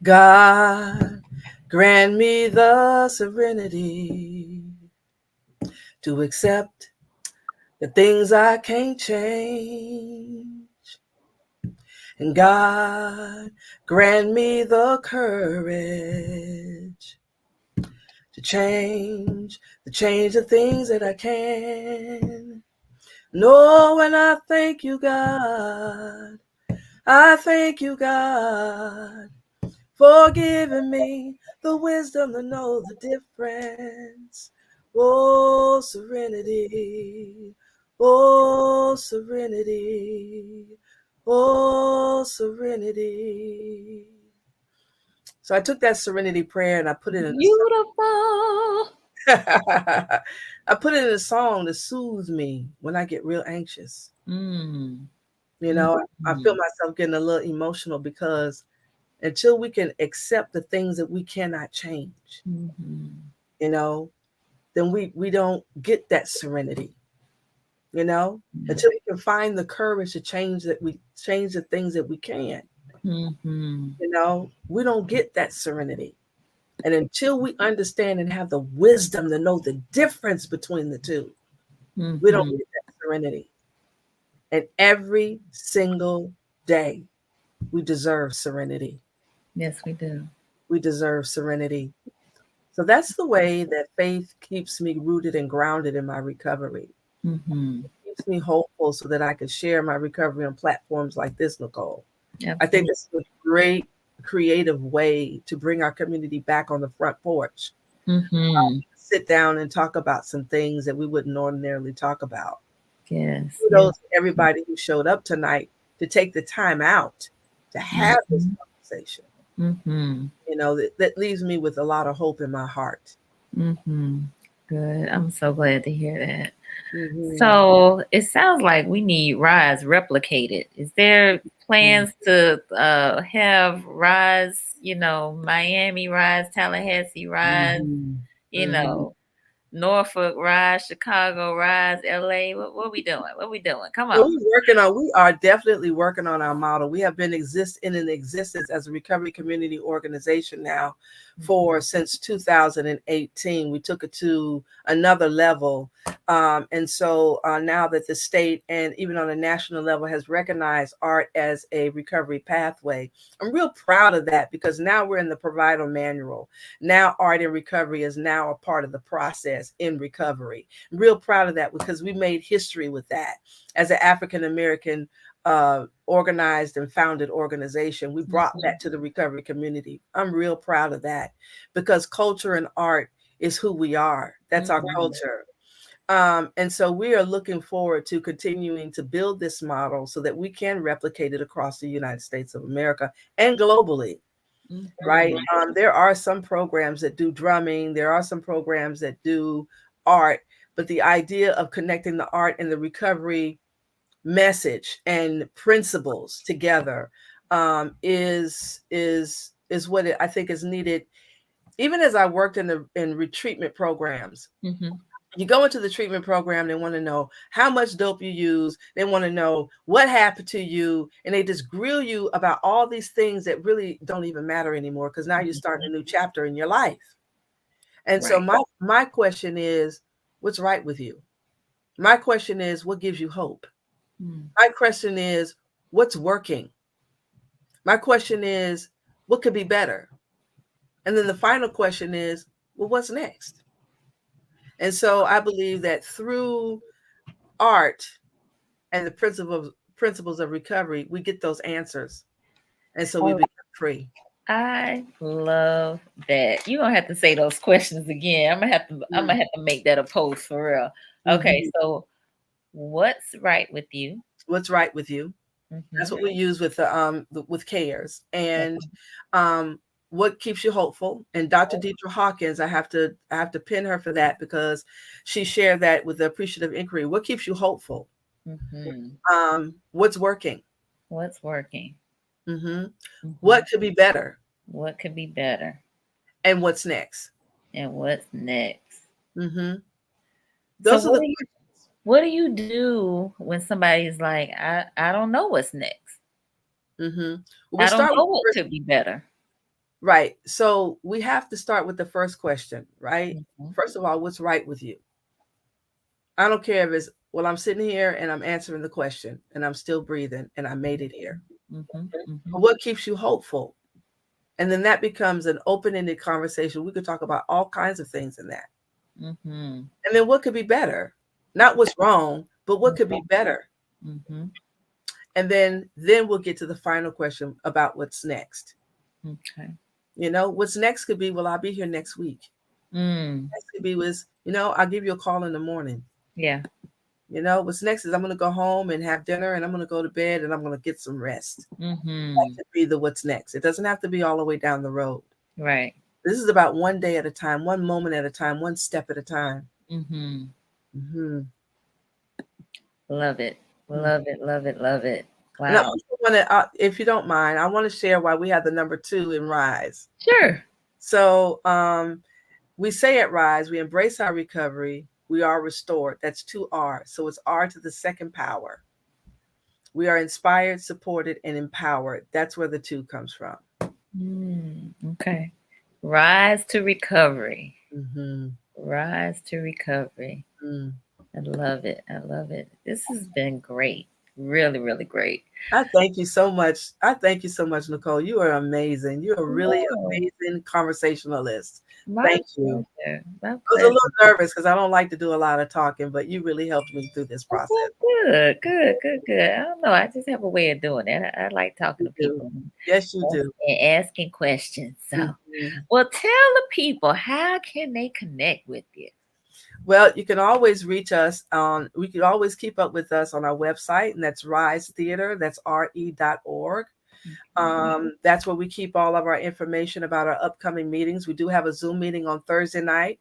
S3: God, grant me the serenity to accept the things I can't change. And God, grant me the courage to change the things that I can. No, and I thank you, God. I thank you, God, for giving me the wisdom to know the difference. Oh, serenity. Oh, serenity. Oh, serenity. So I took that serenity prayer and I put it in
S2: Beautiful.
S3: I put it in a song to soothe me when I get real anxious.
S2: Mm.
S3: You know, I feel myself getting a little emotional because until we can accept the things that we cannot change, you know, then we don't get that serenity, you know, until we can find the courage to change the things that we can, you know, we don't get that serenity. And until we understand and have the wisdom to know the difference between the two, we don't get that serenity. And every single day, we deserve serenity.
S2: Yes, we do.
S3: We deserve serenity. So that's the way that faith keeps me rooted and grounded in my recovery. It keeps me hopeful so that I can share my recovery on platforms like this, Nicole.
S2: Absolutely.
S3: I think this is a great creative way to bring our community back on the front porch. Sit down and talk about some things that we wouldn't ordinarily talk about.
S2: Yes.
S3: Kudos to everybody who showed up tonight to take the time out to have this conversation. You know, that leaves me with a lot of hope in my heart.
S2: Good. I'm so glad to hear that. So it sounds like we need Rise replicated. Is there plans to have Rise, you know, Miami Rise, Tallahassee Rise, you know, Norfolk Rise, Chicago Rise, LA? What we doing? What we doing? Come on.
S3: We are definitely working on our model. We have been in existence as a recovery community organization now since 2018. We took it to another level. And so now that the state and even on a national level has recognized art as a recovery pathway, I'm real proud of that because now we're in the provider manual. Now art and recovery is now a part of the process in recovery. I'm real proud of that because we made history with that. As an African American organized and founded organization, we brought that to the recovery community. I'm real proud of that because culture and art is who we are. That's our culture. And so we are looking forward to continuing to build this model so that we can replicate it across the United States of America and globally. Right. There are some programs that do drumming. There are some programs that do art, but the idea of connecting the art and the recovery message and principles together is what I think is needed. Even as I worked in retreatment programs, you go into the treatment program, they want to know how much dope you use. They want to know what happened to you. And they just grill you about all these things that really don't even matter anymore because now you're starting a new chapter in your life. And so my question is, what's right with you? My question is, what gives you hope? My question is, what's working? My question is, what could be better? And then the final question is, well, what's next? And so I believe that through art and the principles of recovery, we get those answers. And so we become free.
S2: I love that. You're gonna have to say those questions again. I'm gonna have to make that a post for real. Okay, so what's right with you?
S3: What's right with you? That's what we use with with CARES. And what keeps you hopeful? And Dr. Deidre Hawkins, I have to pin her for that because she shared that with the appreciative inquiry. What keeps you hopeful? What's working?
S2: What's working?
S3: What could be better?
S2: What could be better?
S3: And what's next?
S2: And what's next?
S3: Those are the questions.
S2: What do you do when somebody's like, I don't know what's next?
S3: Well,
S2: I don't know what could be better.
S3: Right. So we have to start with the first question, right? First of all, what's right with you? I don't care if it's, well, I'm sitting here and I'm answering the question and I'm still breathing and I made it here. What keeps you hopeful? And then that becomes an open-ended conversation. We could talk about all kinds of things in that. And then what could be better? Not what's wrong, but what could be better? And then we'll get to the final question about what's next.
S2: Okay.
S3: You know, what's next could be, well, I'll be here next week. Next could be I'll give you a call in the morning.
S2: Yeah.
S3: You know, what's next is I'm going to go home and have dinner and I'm going to go to bed and I'm going to get some rest. That could be the what's next. It doesn't have to be all the way down the road.
S2: Right.
S3: This is about one day at a time, one moment at a time, one step at a time.
S2: Mm-hmm.
S3: Mm-hmm.
S2: Love it. Love it. Love it. Love it.
S3: And I
S2: Wow.
S3: also want to, if you don't mind, I want to share why we have the number 2 in RISE.
S2: Sure.
S3: So we say at RISE, we embrace our recovery, we are restored. That's 2R. So it's R to the second power. We are inspired, supported, and empowered. That's where the 2 comes from.
S2: Okay. Rise to recovery.
S3: Mm-hmm.
S2: Rise to recovery.
S3: Mm.
S2: I love it. I love it. This has been great. Really, really great.
S3: I thank you so much. I thank you so much, Nicole. You are amazing. You're a really amazing conversationalist.
S2: My
S3: Thank you.
S2: pleasure. My
S3: I was a
S2: pleasure.
S3: little nervous because I don't like to do a lot of talking, but you really helped me through this process.
S2: Good, good, good, good. I don't know. I just have a way of doing that. I like talking
S3: You
S2: to
S3: do.
S2: people
S3: Yes, you do.
S2: and asking questions. So,
S3: Mhm.
S2: well, tell the people, how can they connect with you?
S3: Well, you can always reach us on, we can always keep up with us on our website, and that's Rise Theater, that's re.org. That's where we keep all of our information about our upcoming meetings. We do have a Zoom meeting on Thursday night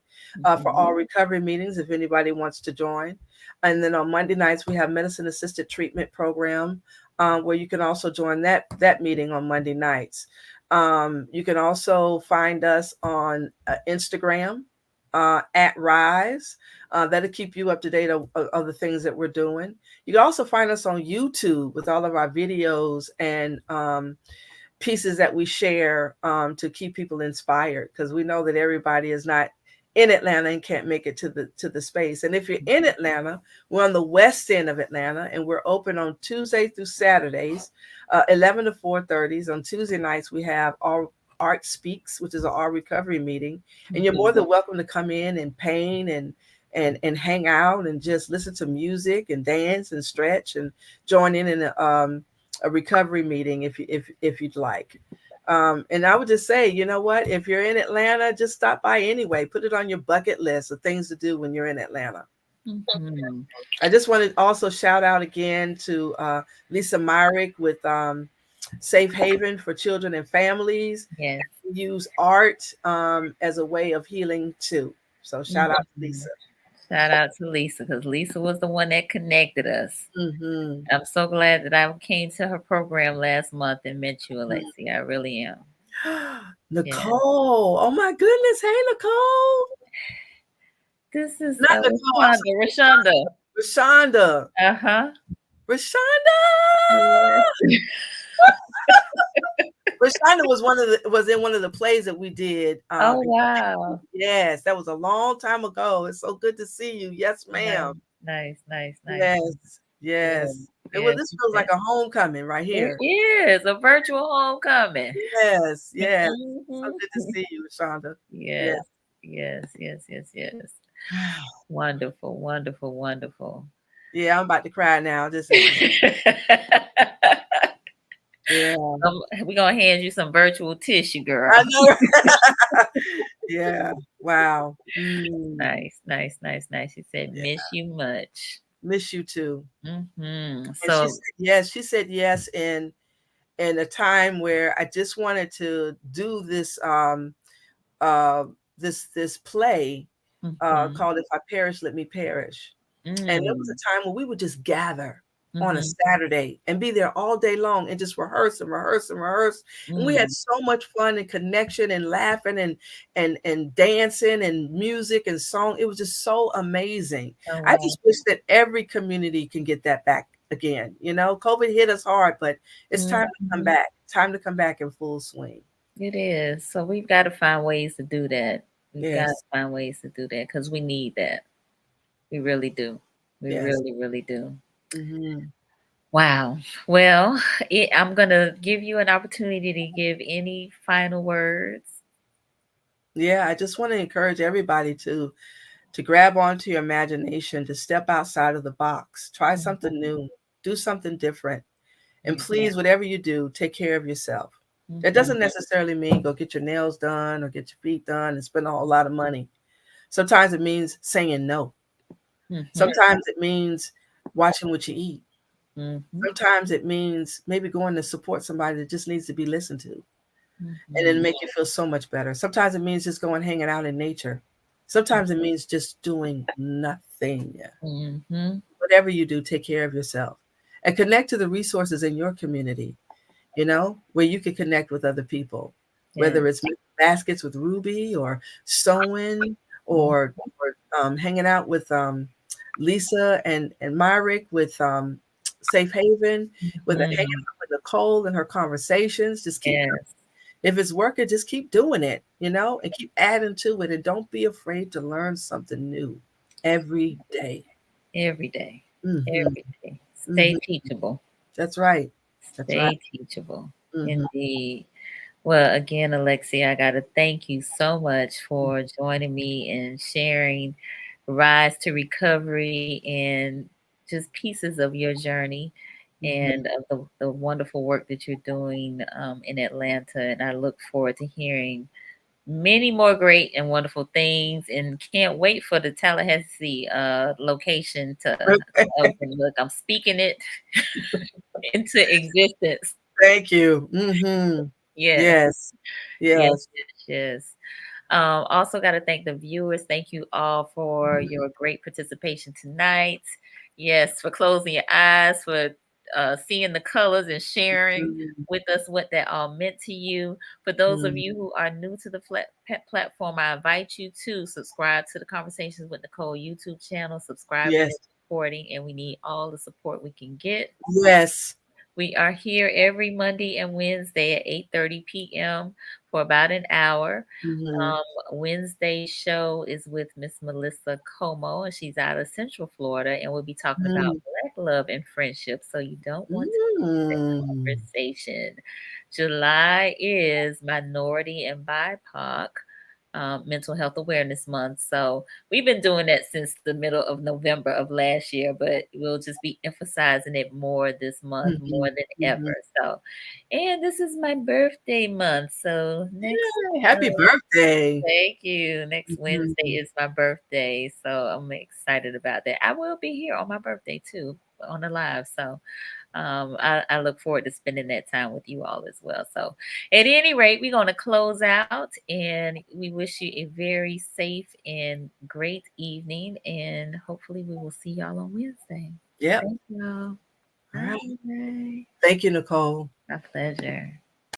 S3: for all recovery meetings, if anybody wants to join. And then on Monday nights, we have medicine assisted treatment program, where you can also join that meeting on Monday nights. You can also find us on Instagram at Rise. That'll keep you up to date of the things that we're doing. You can also find us on YouTube with all of our videos and pieces that we share to keep people inspired, because we know that everybody is not in Atlanta and can't make it to the space. And if you're in Atlanta, we're on the west end of Atlanta, and we're open on Tuesday through Saturdays, 11 to 4:30. On Tuesday nights, we have our Art Speaks, which is our recovery meeting, and you're more than welcome to come in and paint and hang out and just listen to music and dance and stretch and join in a recovery meeting if you'd like. And I would just say, you know what, if you're in Atlanta, just stop by anyway. Put it on your bucket list of things to do when you're in Atlanta. I just want to also shout out again to Lisa Myrick with Safe Haven for Children and Families.
S2: Yes.
S3: We use art as a way of healing too. So shout out to Lisa.
S2: Shout out to Lisa, because Lisa was the one that connected us.
S3: Mm-hmm.
S2: I'm so glad that I came to her program last month and met you, Alexia. I really am.
S3: Nicole. Oh my goodness. Hey, Nicole.
S2: This is
S3: Not Nicole.
S2: Rashonda.
S3: Rashonda.
S2: Uh-huh.
S3: Rashonda. Rashonda was in one of the plays that we did.
S2: Oh wow.
S3: Yes, that was a long time ago. It's so good to see you. Yes, ma'am.
S2: Nice.
S3: Yes. Well, this feels like a homecoming right here.
S2: It is a virtual homecoming.
S3: Yes. So good to see you, Rashonda.
S2: Yes. Wonderful.
S3: Yeah, I'm about to cry now. Yeah.
S2: We're gonna hand you some virtual tissue, girl.
S3: I know. Yeah. Wow.
S2: Nice. She said, miss you much.
S3: Miss you too.
S2: So
S3: she said yes in a time where I just wanted to do this this play called If I Perish, Let Me Perish. And it was a time where we would just gather on a Saturday and be there all day long and just rehearse. And we had so much fun and connection and laughing and dancing and music and song. It was just so amazing. Oh, wow. I just wish that every community can get that back again. You know, COVID hit us hard, but it's time to come back. Time to come back in full swing.
S2: It is. So we've got to find ways to do that. We've got to find ways to do that because we need that. We really do. We really do. Wow. Well, I'm going to give you an opportunity to give any final words.
S3: Yeah, I just want to encourage everybody to grab onto your imagination, to step outside of the box, try something new, do something different. And please, whatever you do, take care of yourself. That doesn't necessarily mean go get your nails done or get your feet done and spend a whole lot of money. Sometimes it means saying no. Sometimes it means watching what you eat. Sometimes it means maybe going to support somebody that just needs to be listened to. and it
S2: Mhm.
S3: make you feel so much better. Sometimes it means just going hanging out in nature. Sometimes it means just doing nothing.
S2: Mhm.
S3: Whatever you do, take care of yourself and connect to the resources in your community, where you can connect with other people,
S2: Yes.
S3: whether it's making baskets with Ruby or sewing
S2: Mhm.
S3: or hanging out with Lisa and Myrick with Safe Haven, with hanging
S2: Mhm.
S3: out with Nicole and her conversations. Just keep,
S2: Yes.
S3: if it's working, just keep doing it, and keep adding to it. And don't be afraid to learn something new every day.
S2: Every day.
S3: Hmm.
S2: Every day. Stay
S3: Hmm.
S2: teachable.
S3: That's right. That's right.
S2: Stay teachable.
S3: Hmm.
S2: Indeed. Well, again, Alexia, I got to thank you so much for joining me and sharing Rise to Recovery and just pieces of your journey
S3: Hmm.
S2: and of the wonderful work that you're doing in Atlanta. And I look forward to hearing many more great and wonderful things and can't wait for the Tallahassee location to open. Look, I'm speaking it into existence.
S3: Thank you. Hmm.
S2: Yes,
S3: Yes.
S2: yes,
S3: Yes.
S2: yes, yes. Also, got to thank the viewers. Thank you all for your great participation tonight. Yes, for closing your eyes, for seeing the colors and sharing
S3: Mhm.
S2: with us what that all meant to you. For those of
S3: Mhm.
S2: you who are new to the platform, I invite you to subscribe to the Conversations with Nicole YouTube channel, subscribing and
S3: Yes.
S2: supporting, and we need all the support we can get.
S3: Yes.
S2: We are here every Monday and Wednesday at 8:30 p.m. for about an hour.
S3: Hmm.
S2: Wednesday's show is with Miss Melissa Como, and she's out of Central Florida, and we'll be talking about
S3: Mm.
S2: Black love and friendship. So you don't want to miss that
S3: Mm.
S2: conversation. July is Minority and BIPOC Mental Health Awareness Month. So we've been doing that since the middle of November of last year, but we'll just be emphasizing it more this month,
S3: Mhm.
S2: more than ever.
S3: Mhm.
S2: So, and this is my birthday month. So next
S3: Yay, happy birthday.
S2: Thank you. Next Wednesday
S3: Mhm.
S2: is my birthday, so I'm excited about that. I will be here on my birthday too, on the live. So I look forward to spending that time with you all as well. So, at any rate, we're going to close out and we wish you a very safe and great evening. And hopefully, we will see y'all on Wednesday.
S3: Yep.
S2: Thank y'all.
S3: All right.
S2: Bye.
S3: Thank you, Nicole.
S2: My pleasure.